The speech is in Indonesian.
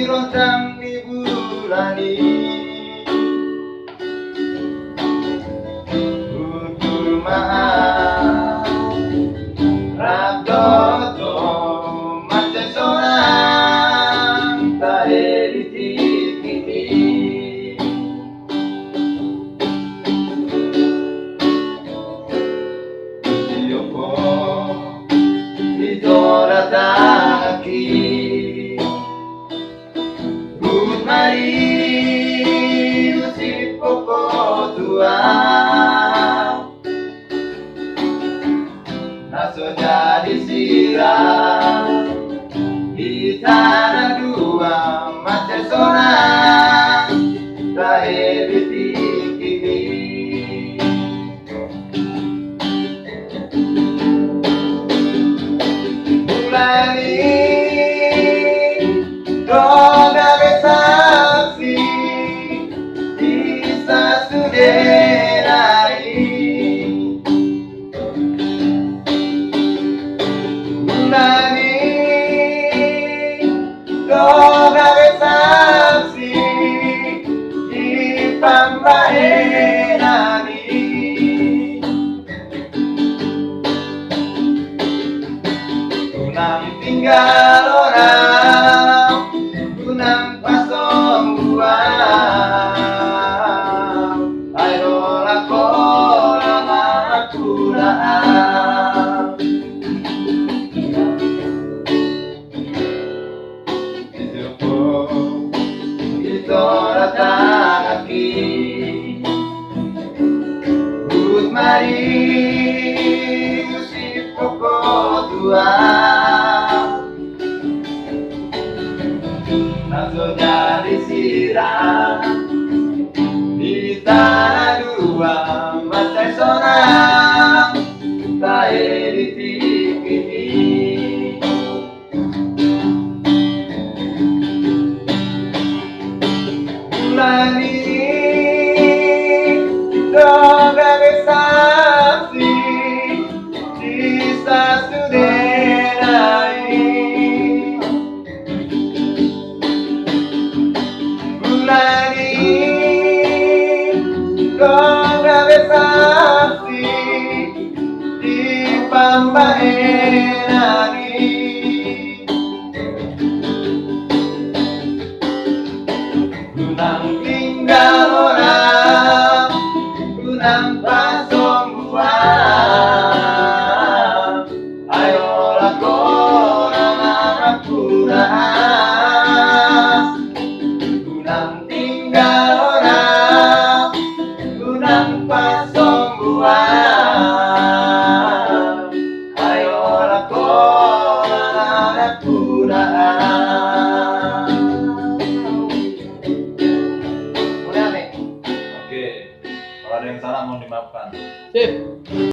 Rontang di bulani Utur maaf Rabdoto Mace sonang Tahe di tikiti Yoko Itorataki Mari si poko tua Naso jadi sirah Di tanah dua Mace sonang Tahe bitikini Mulai Doga besaksi Bisa suderai Nani Doga besaksi Di pambahenani Tunang tinggal orang Tunang pasong buang Ayo lakoran akuraan Hidupku Ito rataki Hut mari Si poko tua Naso jadi sirah Di tanah dua Mace sonang Tahe di tikini Mulani Doga besaksi Bisa suderai Mulani Doga besaksi Di pambahenani Tunang tinggal orang Tunang pasong buang Ayo lakoran akuraan Tunang tinggal orang Tunang pasong buang Ayo lakoran akuraan Oke, kalau ada yang salah mohon dimaafkan. Sip.